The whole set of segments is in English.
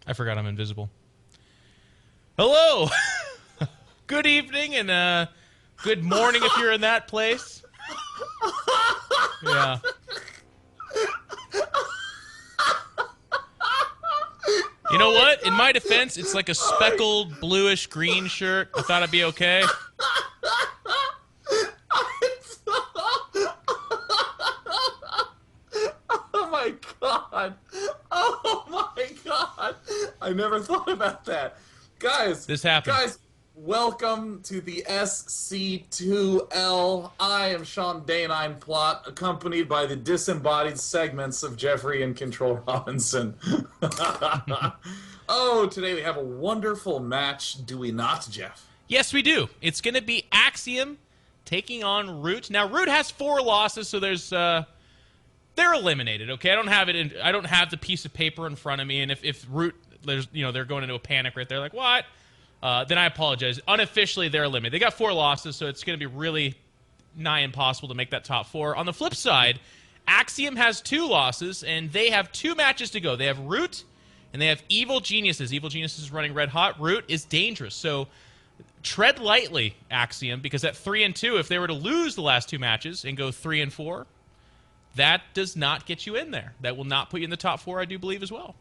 I forgot I'm invisible. Hello! Good evening and good morning if you're in that place. Yeah. You know what? In my defense, it's like a speckled bluish green shirt. I thought I'd be okay. Oh my god. Oh my god. I never thought about that. Guys, This happened. Guys, welcome to the SC2L. I am Sean Day9 Plot, accompanied by the disembodied segments of Jeffrey and Control Robinson. Oh, today we have a wonderful match, do we not, Jeff? Yes, we do. It's going to be Axiom taking on Root. Now, Root has 4 losses, so there's they're eliminated. Okay, I don't have the piece of paper in front of me, and if Root, they're going into a panic right there, like what? Then I apologize. Unofficially, they're eliminated. They got 4 losses, so it's going to be really nigh impossible to make that top 4. On the flip side, Axiom has 2 losses, and they have 2 matches to go. They have Root, and they have Evil Geniuses. Evil Geniuses is running red hot. Root is dangerous. So tread lightly, Axiom, because at 3-2, if they were to lose the last 2 matches and go 3-4, that does not get you in there. That will not put you in the top 4, I do believe, as well.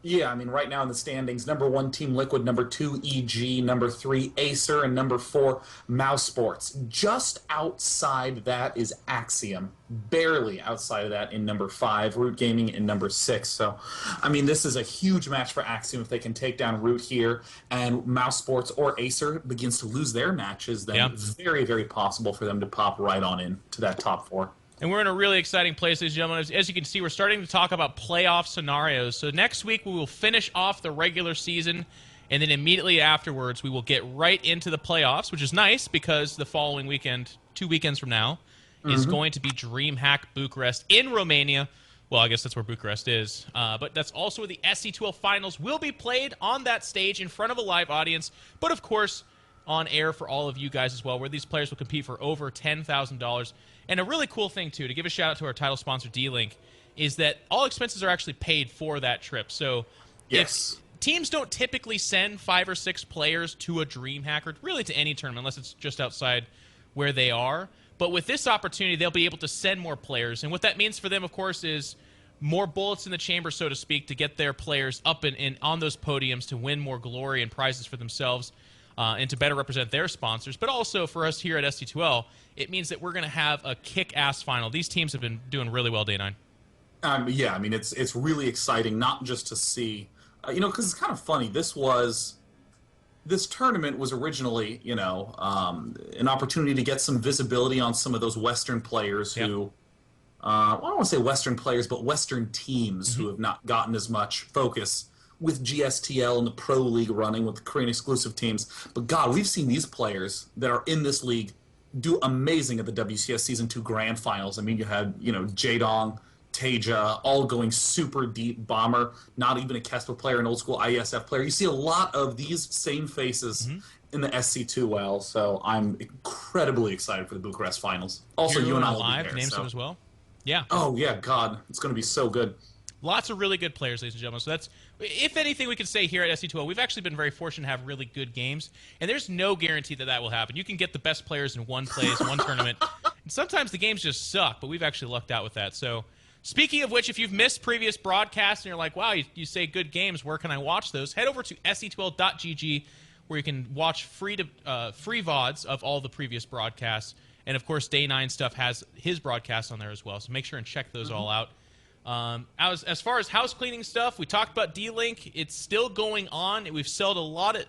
Yeah, I mean, right now in the standings, number 1, Team Liquid, number 2, EG, number 3, Acer, and number 4, Mouse Sports. Just outside that is Axiom. Barely outside of that in number 5, ROOTGaming in number 6. So, I mean, this is a huge match for Axiom. If they can take down Root here and Mouse Sports or Acer begins to lose their matches, then it's very, very possible for them to pop right on in to that top 4. And we're in a really exciting place, ladies and gentlemen. As you can see, we're starting to talk about playoff scenarios. So next week, we will finish off the regular season, and then immediately afterwards, we will get right into the playoffs, which is nice because the following weekend, 2 weekends from now, is going to be Dreamhack Bucharest in Romania. Well, I guess that's where Bucharest is. But that's also where the SC2L finals will be played on that stage in front of a live audience. But, of course, on air for all of you guys as well, where these players will compete for over $10,000. And a really cool thing, too, to give a shout-out to our title sponsor, D-Link, is that all expenses are actually paid for that trip. So if teams don't typically send 5 or 6 players to a Dreamhack, or really to any tournament, unless it's just outside where they are. But with this opportunity, they'll be able to send more players. And what that means for them, of course, is more bullets in the chamber, so to speak, to get their players up and on those podiums to win more glory and prizes for themselves. And to better represent their sponsors. But also for us here at SC2L, it means that we're going to have a kick-ass final. These teams have been doing really well, Day9. Yeah, I mean, it's really exciting, not just to see, because it's kind of funny. This tournament was originally, an opportunity to get some visibility on some of those Western players who, I don't want to say Western players, but Western teams who have not gotten as much focus with GSTL and the Pro League running with the Korean exclusive teams. But God, we've seen these players that are in this league do amazing at the WCS Season 2 Grand Finals. I mean, you had, Jaedong, Taeja, all going super deep. Bomber, not even a Kespa player, an old school IESF player. You see a lot of these same faces in the SC2L, so I'm incredibly excited for the Bucharest Finals. Also, you and I will live, be there, name some as well. Yeah. Oh, yeah, God, it's going to be so good. Lots of really good players, ladies and gentlemen. So that's, if anything we can say here at SC2L, we've actually been very fortunate to have really good games, and there's no guarantee that that will happen. You can get the best players in one place, one tournament, and sometimes the games just suck, but we've actually lucked out with that. So speaking of which, if you've missed previous broadcasts and you're like, wow, you say good games, where can I watch those? Head over to sc2l.gg, where you can watch free VODs of all the previous broadcasts, and of course, Day9 Stuff has his broadcasts on there as well, so make sure and check those all out. As far as house cleaning stuff, we talked about D-Link. It's still going on. We've sold a lot of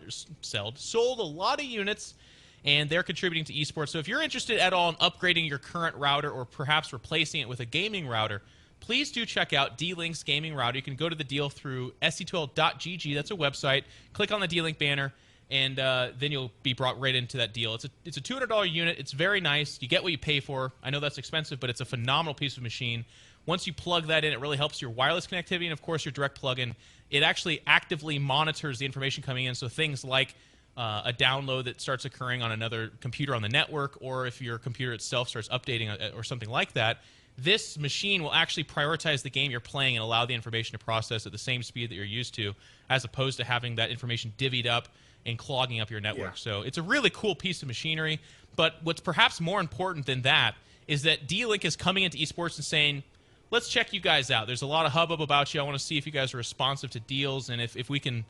units, and they're contributing to esports. So if you're interested at all in upgrading your current router or perhaps replacing it with a gaming router, please do check out D-Link's gaming router. You can go to the deal through sc2l.gg. That's a website. Click on the D-Link banner, and then you'll be brought right into that deal. It's a $200 unit. It's very nice. You get what you pay for. I know that's expensive, but it's a phenomenal piece of machine. Once you plug that in, it really helps your wireless connectivity and, of course, your direct plug-in. It actually actively monitors the information coming in, so things like a download that starts occurring on another computer on the network, or if your computer itself starts updating or something like that, this machine will actually prioritize the game you're playing and allow the information to process at the same speed that you're used to, as opposed to having that information divvied up and clogging up your network. So it's a really cool piece of machinery. But what's perhaps more important than that is that D-Link is coming into esports and saying, let's check you guys out. There's a lot of hubbub about you. I want to see if you guys are responsive to deals and if we can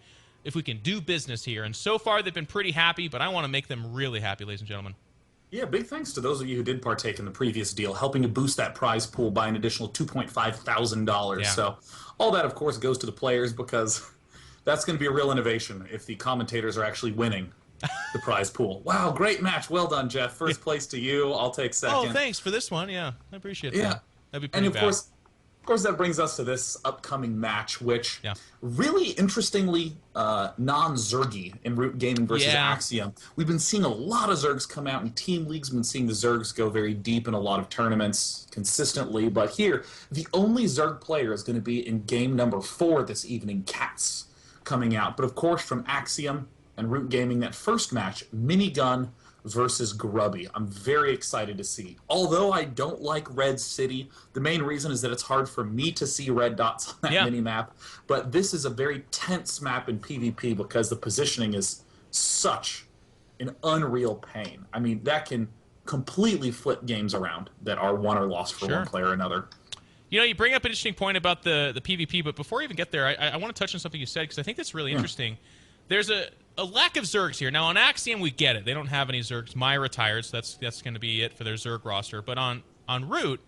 do business here. And so far, they've been pretty happy, but I want to make them really happy, ladies and gentlemen. Yeah, big thanks to those of you who did partake in the previous deal, helping to boost that prize pool by an additional $2.5 thousand. Yeah. So all that, of course, goes to the players because that's going to be a real innovation if the commentators are actually winning the prize pool. Wow, great match. Well done, Jeff. First place to you. I'll take second. Oh, thanks for this one. Yeah, I appreciate that. Yeah. That'd be pretty And of course, that brings us to this upcoming match, which really interestingly non-Zergy in ROOTGaming versus Axiom. We've been seeing a lot of Zergs come out in team leagues. We've been seeing the Zergs go very deep in a lot of tournaments consistently. But here, the only Zerg player is going to be in game number 4 this evening, Cats, coming out. But of course, from Axiom and ROOTGaming, that first match, Minigun versus Grubby. I'm very excited to see. Although I don't like Red City, the main reason is that it's hard for me to see red dots on that mini-map. But this is a very tense map in PvP because the positioning is such an unreal pain. I mean, that can completely flip games around that are won or lost for one player or another. You know, you bring up an interesting point about the PvP, but before we even get there, I want to touch on something you said because I think that's really interesting. There's a lack of Zergs here. Now, on Axiom, we get it. They don't have any Zergs. Maya retired, so that's going to be it for their Zerg roster. But on Root,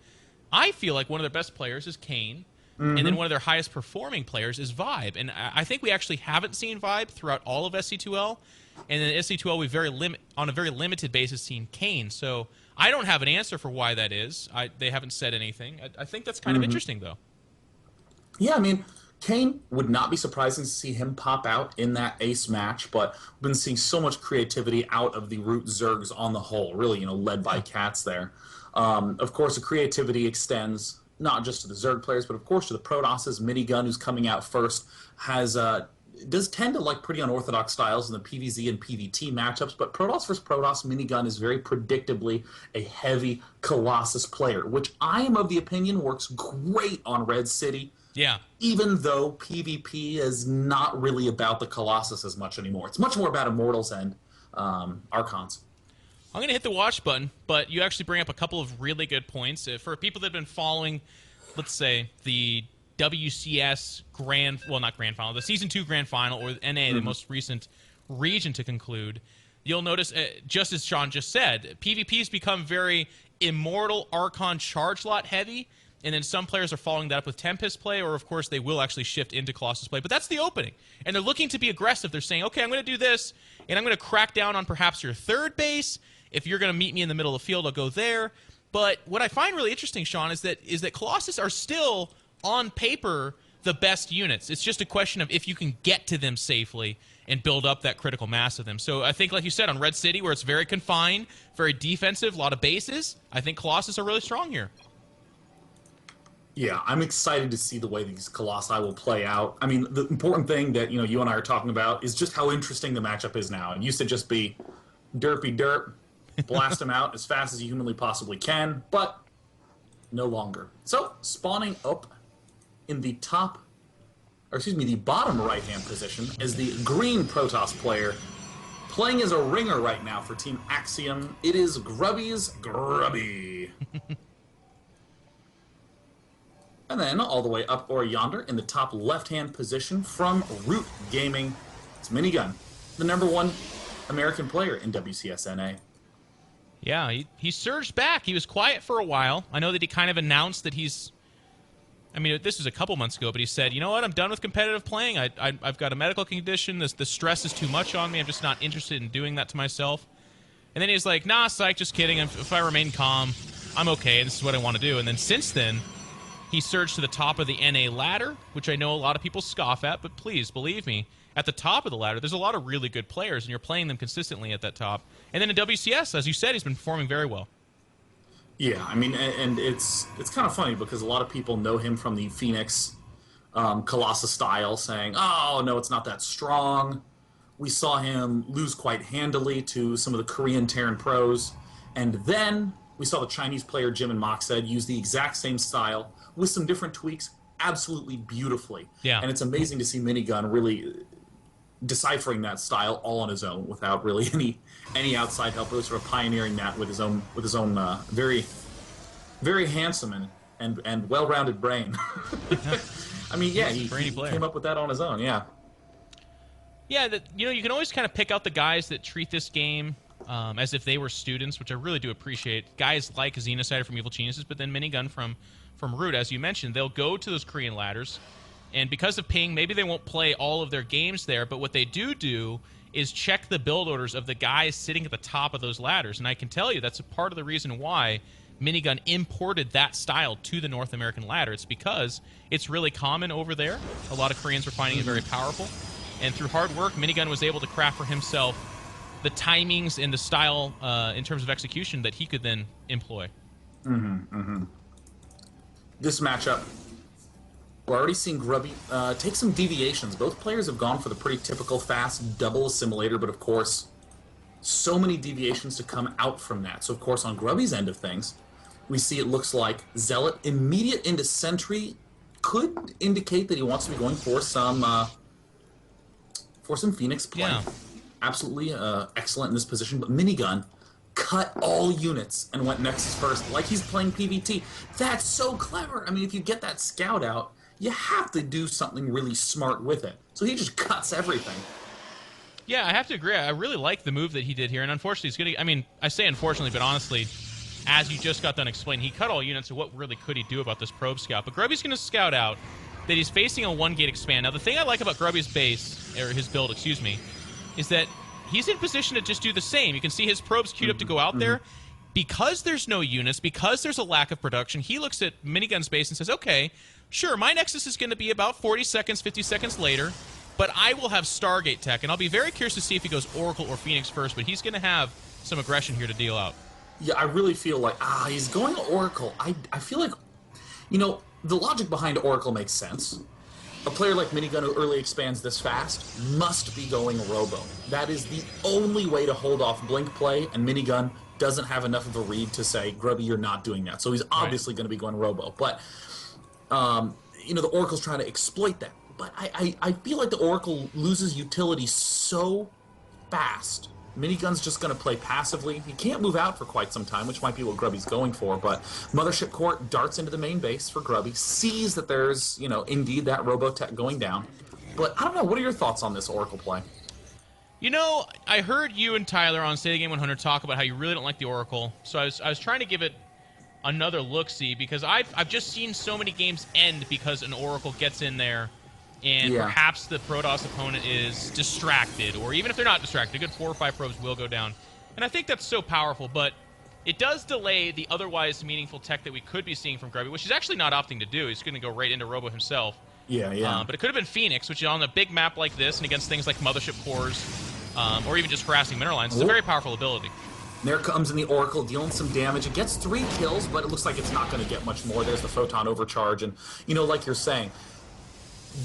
I feel like one of their best players is Kane, and then one of their highest performing players is Vibe. And I think we actually haven't seen Vibe throughout all of SC2L, and in SC2L, we've on a very limited basis seen Kane. So I don't have an answer for why that is. They haven't said anything. I think that's kind of interesting, though. Yeah, I mean, Kane would not be surprising to see him pop out in that ace match, but we've been seeing so much creativity out of the Root Zergs on the whole, really, led by Cats there. Of course, the creativity extends not just to the Zerg players, but of course to the Protosses. Minigun, who's coming out first, does tend to like pretty unorthodox styles in the PvZ and PvT matchups, but Protoss versus Protoss, Minigun is very predictably a heavy Colossus player, which I am of the opinion works great on Red City. Yeah. Even though PvP is not really about the Colossus as much anymore. It's much more about Immortals and Archons. I'm going to hit the watch button, but you actually bring up a couple of really good points. For people that have been following, let's say, the WCS not Grand Final, the Season 2 Grand Final, or NA, the most recent region to conclude, you'll notice, just as Sean just said, PvP has become very Immortal, Archon, charge lot heavy. And then some players are following that up with Tempest play, or of course they will actually shift into Colossus play. But that's the opening. And they're looking to be aggressive. They're saying, okay, I'm going to do this, and I'm going to crack down on perhaps your third base. If you're going to meet me in the middle of the field, I'll go there. But what I find really interesting, Sean, is that Colossus are still, on paper, the best units. It's just a question of if you can get to them safely and build up that critical mass of them. So I think, like you said, on Red City, where it's very confined, very defensive, a lot of bases, I think Colossus are really strong here. Yeah, I'm excited to see the way these Colossi will play out. I mean, the important thing that you and I are talking about is just how interesting the matchup is now. It used to just be derpy derp, blast them out as fast as you humanly possibly can, but no longer. So, spawning up in the the bottom right-hand position is the green Protoss player, playing as a ringer right now for Team Axiom. It is Grubby's Grubby. And then, all the way up or yonder, in the top left-hand position from ROOTGaming, it's Minigun, the #1 American player in WCSNA. Yeah, he surged back. He was quiet for a while. I know that he kind of announced that he's... I mean, this was a couple months ago, but he said, you know what, I'm done with competitive playing. I've got a medical condition. The stress is too much on me. I'm just not interested in doing that to myself. And then he's like, nah, psych, just kidding. If I remain calm, I'm okay. This is what I want to do. And then since then... he surged to the top of the NA ladder, which I know a lot of people scoff at, but please, believe me, at the top of the ladder, there's a lot of really good players, and you're playing them consistently at that top. And then in WCS, as you said, he's been performing very well. Yeah, I mean, and it's kind of funny because a lot of people know him from the Phoenix Colossus style, saying, oh, no, it's not that strong. We saw him lose quite handily to some of the Korean Terran pros, and then We saw the Chinese player Jim and Moxed use the exact same style with some different tweaks absolutely beautifully. Yeah. And it's amazing to see Minigun really deciphering that style all on his own without really any outside help, really sort of pioneering that with his own very, very handsome and well-rounded brain. I mean, yeah, he came up with that on his own, yeah. Yeah, you can always kind of pick out the guys that treat this game as if they were students, which I really do appreciate. Guys like Xenocider from Evil Geniuses, but then Minigun from Root, as you mentioned, they'll go to those Korean ladders, and because of ping, maybe they won't play all of their games there, but what they do is check the build orders of the guys sitting at the top of those ladders, and I can tell you that's a part of the reason why Minigun imported that style to the North American ladder. It's because it's really common over there. A lot of Koreans were finding it very powerful, and through hard work, Minigun was able to craft for himself the timings and the style in terms of execution that he could then employ. This matchup, we're already seeing Grubby take some deviations. Both players have gone for the pretty typical fast double assimilator, but of course, so many deviations to come out from that. So of course, on Grubby's end of things, we see it looks like Zealot immediate into Sentry could indicate that he wants to be going for some Phoenix play. Yeah. Absolutely excellent in this position, but Minigun cut all units and went Nexus first, like he's playing PvT. That's so clever. I mean, if you get that scout out, you have to do something really smart with it. So he just cuts everything. Yeah, I have to agree. I really like the move that he did here, and unfortunately, he's going to... I mean, I say unfortunately, but honestly, as you just got done explaining, he cut all units, so what really could he do about this probe scout? But Grubby's going to scout out that he's facing a 1-gate expand. Now, the thing I like about Grubby's base, or his build, excuse me, is that he's in position to just do the same. You can see his probes queued up to go out there. Because there's no units, because there's a lack of production, he looks at Minigun's base and says, okay, sure, my Nexus is going to be about 40 seconds, 50 seconds later, but I will have Stargate tech, and I'll be very curious to see if he goes Oracle or Phoenix first, but he's going to have some aggression here to deal out. Yeah, I really feel like, he's going Oracle. I feel like, you know, the logic behind Oracle makes sense. A player like Minigun who early expands this fast must be going Robo. That is the only way to hold off Blink play, and Minigun doesn't have enough of a read to say, Grubby, you're not doing that. So he's obviously going to be going Robo. But, you know, the Oracle's trying to exploit that. But I feel like the Oracle loses utility so fast. Minigun's just going to play passively. He can't move out for quite some time, which might be what Grubby's going for, but Mothership Court darts into the main base for Grubby, sees that there's, you know, indeed that Robotech going down. But I don't know, what are your thoughts on this Oracle play? You know, I heard you and Tyler on State of Game 100 talk about how you really don't like the Oracle, so I was trying to give it another look-see, because I've just seen so many games end because an Oracle gets in there and perhaps the Protoss opponent is distracted, or even if they're not distracted, a good 4 or 5 probes will go down. And I think that's so powerful, but it does delay the otherwise meaningful tech that we could be seeing from Grubby, which he's actually not opting to do. He's going to go right into Robo himself. Yeah. But it could have been Phoenix, which is on a big map like this and against things like Mothership Cores, or even just harassing mineral lines. It's a very powerful ability. There comes in the Oracle, dealing some damage. It gets 3 kills, but it looks like it's not going to get much more. There's the Photon Overcharge, and, you know, like you're saying,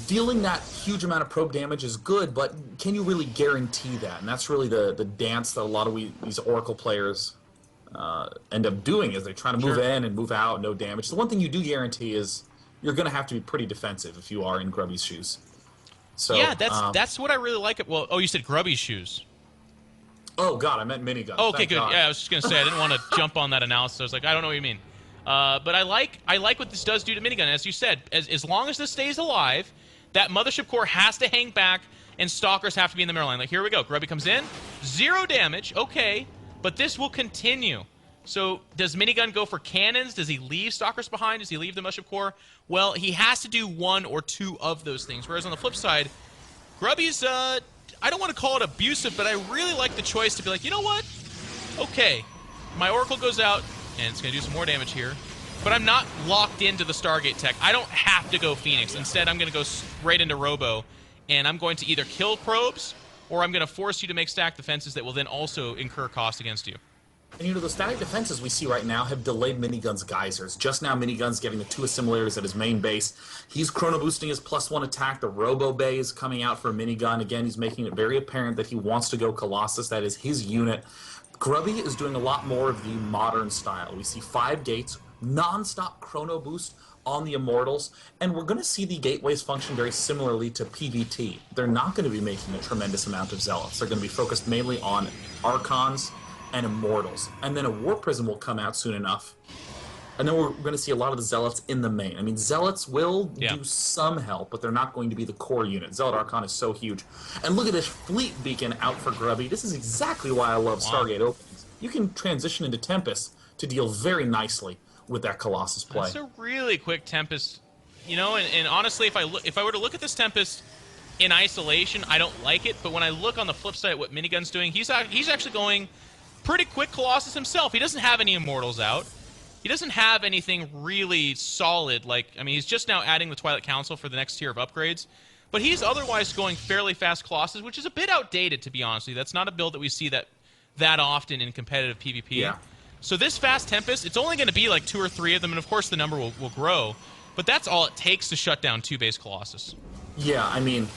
dealing that huge amount of probe damage is good, but can you really guarantee that? And that's really the dance that a lot of these Oracle players end up doing, is they try to move in and move out, no damage. The one thing you do guarantee is you're going to have to be pretty defensive if you are in Grubby's shoes. So, yeah, that's what I really like. Well, you said Grubby's shoes. Oh, God, I meant Minigun. Oh, okay, Thank good. God. Yeah, I was just going to say, I didn't want to jump on that analysis. I was like, I don't know what you mean. But I like what this does do to Minigun. As you said, as long as this stays alive, that Mothership Core has to hang back, and Stalkers have to be in the middle line. Like, here we go. Grubby comes in. 0 damage. Okay. But this will continue. So does Minigun go for cannons? Does he leave Stalkers behind? Does he leave the Mothership Core? Well, he has to do 1 or 2 of those things. Whereas on the flip side, Grubby's, I don't want to call it abusive, but I really like the choice to be like, you know what? Okay. My Oracle goes out, and it's going to do some more damage here. But I'm not locked into the Stargate tech. I don't have to go Phoenix. Instead, I'm going to go right into Robo, and I'm going to either kill probes, or I'm going to force you to make stack defenses that will then also incur cost against you. And, you know, the static defenses we see right now have delayed Minigun's geysers. Just now, Minigun's getting the 2 assimilators at his main base. He's chrono boosting his +1 attack. The Robo Bay is coming out for Minigun. Again, he's making it very apparent that he wants to go Colossus. That is his unit. Grubby is doing a lot more of the modern style. We see 5 gates, non-stop chrono boost on the Immortals, and we're going to see the gateways function very similarly to PvT. They're not going to be making a tremendous amount of Zealots. They're going to be focused mainly on Archons and Immortals. And then a War Prism will come out soon enough. And then we're going to see a lot of the Zealots in the main. I mean, Zealots will do some help, but they're not going to be the core unit. Zealot Archon is so huge. And look at this Fleet Beacon out for Grubby. This is exactly why I love Stargate openings. You can transition into Tempest to deal very nicely with that Colossus play. That's a really quick Tempest. You know, and honestly, if I were to look at this Tempest in isolation, I don't like it. But when I look on the flip side at what Minigun's doing, he's actually going pretty quick Colossus himself. He doesn't have any Immortals out. He doesn't have anything really solid. Like, I mean, he's just now adding the Twilight Council for the next tier of upgrades. But he's otherwise going fairly fast Colossus, which is a bit outdated, to be honest with you. That's not a build that we see that often in competitive PvP. Yeah. So this fast Tempest, it's only going to be like 2 or 3 of them, and of course the number will grow. But that's all it takes to shut down 2 base Colossus. Yeah, I mean,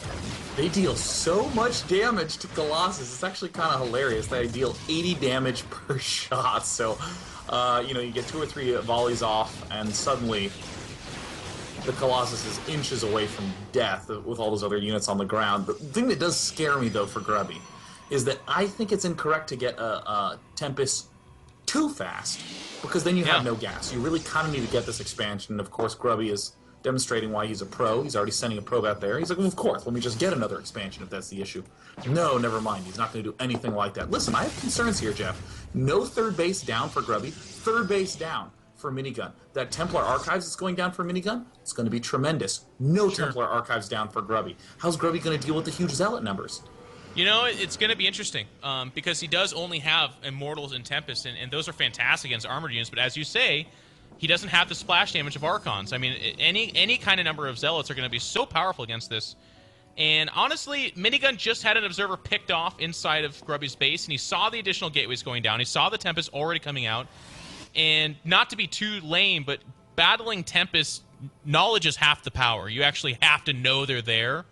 they deal so much damage to Colossus. It's actually kind of hilarious. They deal 80 damage per shot, so... you know, you get 2 or 3 volleys off, and suddenly the Colossus is inches away from death with all those other units on the ground. The thing that does scare me, though, for Grubby is that I think it's incorrect to get a Tempest too fast, because then you have no gas. You really kind of need to get this expansion, and of course Grubby is demonstrating why he's a pro. He's already sending a probe out there. He's like, well, of course, let me just get another expansion if that's the issue. No, never mind. He's not going to do anything like that. Listen, I have concerns here, Jeff. No third base down for Grubby. Third base down for Minigun. That Templar Archives that's going down for Minigun, it's going to be tremendous. No Templar Archives down for Grubby. How's Grubby going to deal with the huge Zealot numbers? You know, it's going to be interesting because he does only have Immortals and Tempest, and those are fantastic against armored units. But as you say, he doesn't have the splash damage of Archons. I mean, any kind of number of Zealots are going to be so powerful against this. And honestly, Minigun just had an Observer picked off inside of Grubby's base, and he saw the additional gateways going down. He saw the Tempest already coming out. And not to be too lame, but battling Tempest, knowledge is half the power. You actually have to know they're there.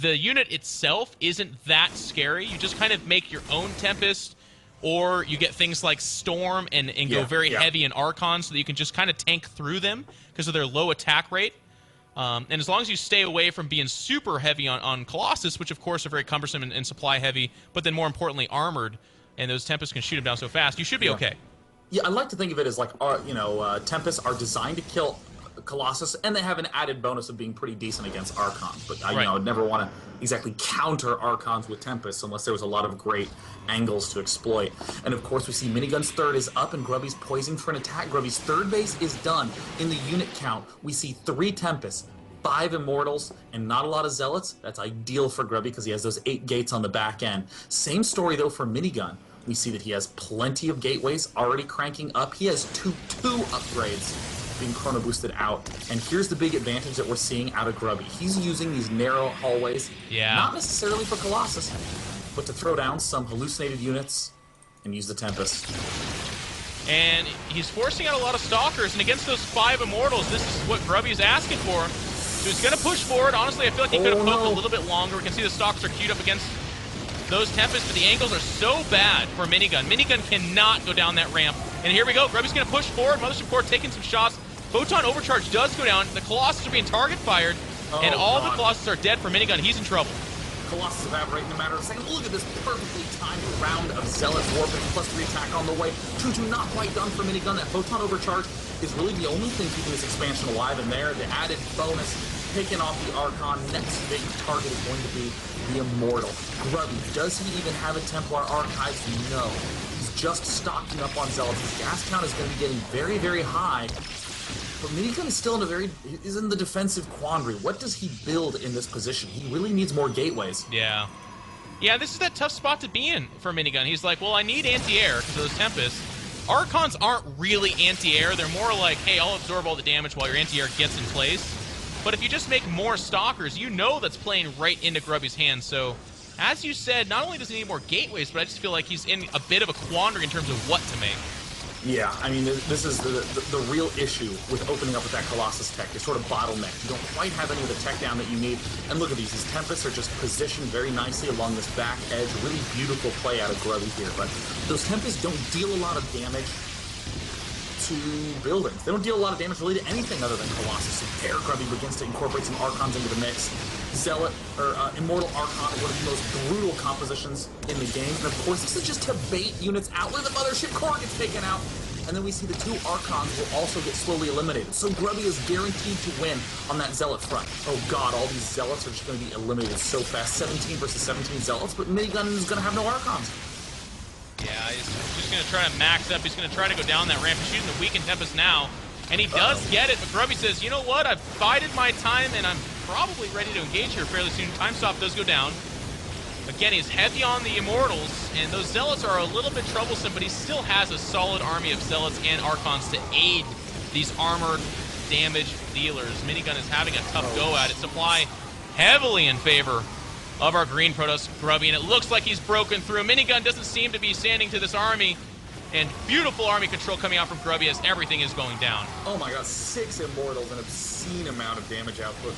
The unit itself isn't that scary. You just kind of make your own Tempest, or you get things like Storm and go very heavy in Archon so that you can just kind of tank through them because of their low attack rate. And as long as you stay away from being super heavy on Colossus, which of course are very cumbersome and supply heavy, but then more importantly armored, and those Tempests can shoot them down so fast, you should be okay. Yeah, I like to think of it as like, Tempests are designed to kill Colossus, and they have an added bonus of being pretty decent against Archons. But I would never want to exactly counter Archons with Tempests unless there was a lot of great angles to exploit. And of course, we see Minigun's third is up, and Grubby's poising for an attack. Grubby's third base is done. In the unit count, we see 3 Tempests, 5 Immortals, and not a lot of Zealots. That's ideal for Grubby because he has those 8 gates on the back end. Same story, though, for Minigun. We see that he has plenty of gateways already cranking up. He has two upgrades being chrono boosted out. And here's the big advantage that we're seeing out of Grubby. He's using these narrow hallways, not necessarily for Colossus, but to throw down some hallucinated units and use the Tempest. And he's forcing out a lot of Stalkers, and against those 5 Immortals, this is what Grubby's asking for. So he's going to push forward. Honestly, I feel like he could have poked a little bit longer. We can see the Stalkers are queued up against those Tempests, but the angles are so bad for Minigun. Minigun cannot go down that ramp. And here we go. Grubby's going to push forward. Mothership Core taking some shots. Photon Overcharge does go down. The Colossus are being target fired, and all the Colossus are dead for Minigun. He's in trouble. Colossus evaporate in a matter of seconds. Look at this perfectly timed round of Zealot Warping plus 3 attack on the way. 2-2 not quite done for Minigun. That Photon Overcharge is really the only thing keeping this expansion alive in there. The added bonus taking off the Archon. Next big target is going to be the Immortal. Grubby, does he even have a Templar Archives? No. He's just stocking up on Zealots. His gas count is going to be getting very, very high. But Minigun is still is in the defensive quandary. What does he build in this position? He really needs more gateways. Yeah. Yeah, this is that tough spot to be in for Minigun. He's like, well, I need anti-air because of those Tempests. Archons aren't really anti-air. They're more like, hey, I'll absorb all the damage while your anti-air gets in place. But if you just make more Stalkers, you know that's playing right into Grubby's hands. So, as you said, not only does he need more gateways, but I just feel like he's in a bit of a quandary in terms of what to make. Yeah, I mean, this is the real issue with opening up with that Colossus tech. You're sort of bottlenecked. You don't quite have any of the tech down that you need. And look at these. These Tempests are just positioned very nicely along this back edge. Really beautiful play out of Grubby here. But those Tempests don't deal a lot of damage to buildings. They don't deal a lot of damage really to anything other than Colossus. So there, Grubby begins to incorporate some Archons into the mix. Zealot, or Immortal Archon, one of the most brutal compositions in the game. And of course, this is just to bait units out where the Mothership Core gets taken out. And then we see the two Archons will also get slowly eliminated. So Grubby is guaranteed to win on that Zealot front. Oh god, all these Zealots are just going to be eliminated so fast. 17 versus 17 Zealots, but Minigun is going to have no Archons. Yeah, he's just going to try to max up. He's going to try to go down that ramp. He's shooting the weakened Tempest now. And he does get it, but Grubby says, you know what? I've bided my time, and I'm probably ready to engage here fairly soon. Time stop does go down. Again, he's heavy on the Immortals, and those Zealots are a little bit troublesome, but he still has a solid army of Zealots and Archons to aid these armored damage dealers. Minigun is having a tough go at it. Supply heavily in favor of our green Protoss Grubby, and it looks like he's broken through. Minigun doesn't seem to be standing to this army. And beautiful army control coming out from Grubby as everything is going down. Oh my god, 6 Immortals, an obscene amount of damage output.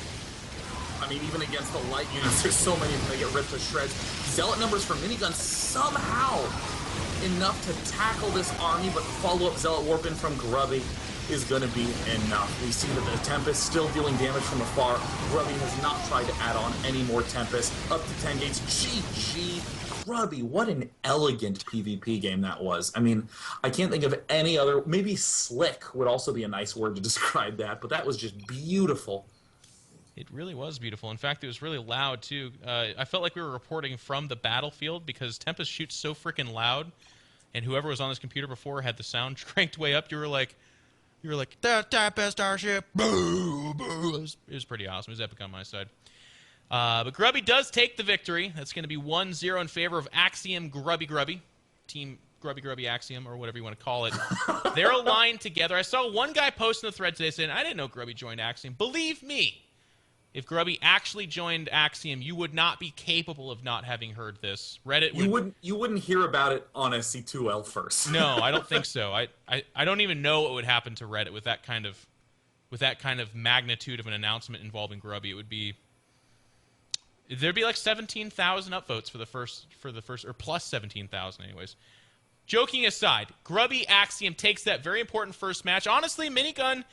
I mean, even against the light units, there's so many of them that get ripped to shreds. Zealot numbers for Minigun somehow enough to tackle this army, but follow-up Zealot Warp in from Grubby is going to be enough. We see that the Tempest still dealing damage from afar. Grubby has not tried to add on any more Tempest. Up to 10 gates. GG. Grubby, what an elegant PvP game that was. I mean, I can't think of any other... Maybe slick would also be a nice word to describe that, but that was just beautiful. It really was beautiful. In fact, it was really loud, too. I felt like we were reporting from the battlefield because Tempest shoots so freaking loud, and whoever was on this computer before had the sound cranked way up. You were like, that Tempest Starship, boo, boo. It was pretty awesome. It was epic on my side. But Grubby does take the victory. That's going to be 1-0 in favor of Axiom Grubby. Team Grubby Axiom, or whatever you want to call it. They're aligned together. I saw one guy post in the thread today saying, I didn't know Grubby joined Axiom. Believe me, if Grubby actually joined Axiom, you would not be capable of not having heard this. Reddit would... You wouldn't hear about it on SC2L first. No, I don't think so. I don't even know what would happen to Reddit with that kind of magnitude of an announcement involving Grubby. It would be... There'd be like 17,000 upvotes for the first, or plus 17,000 anyways. Joking aside, Grubby Axiom takes that very important first match. Honestly, Minigun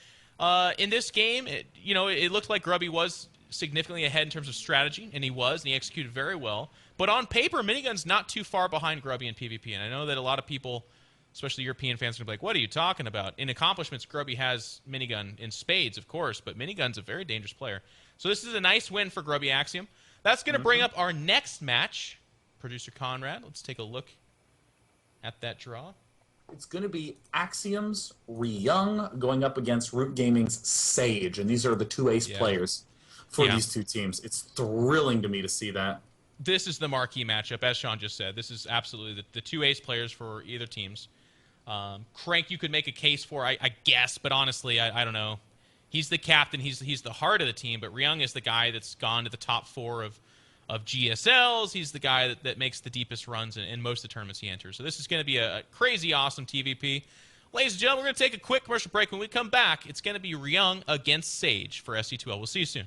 in this game, it looked like Grubby was significantly ahead in terms of strategy, and he executed very well. But on paper, Minigun's not too far behind Grubby in PvP, and I know that a lot of people, especially European fans, are going to be like, what are you talking about? In accomplishments, Grubby has Minigun in spades, of course, but Minigun's a very dangerous player. So this is a nice win for Grubby Axiom. That's going to bring up our next match. Producer Conrad, let's take a look at that draw. It's going to be Axiom's Ryung going up against ROOTGaming's Sage, and these are the two ace players for these two teams. It's thrilling to me to see that. This is the marquee matchup, as Sean just said. This is absolutely the two ace players for either teams. Crank, you could make a case for, I guess, but honestly, I don't know. He's the captain. He's the heart of the team, but Ryung is the guy that's gone to the top 4 of GSLs. He's the guy that makes the deepest runs in most of the tournaments he enters. So this is going to be a crazy awesome TVP. Ladies and gentlemen, we're going to take a quick commercial break. When we come back, it's going to be Ryung against Sage for SC2L. We'll see you soon.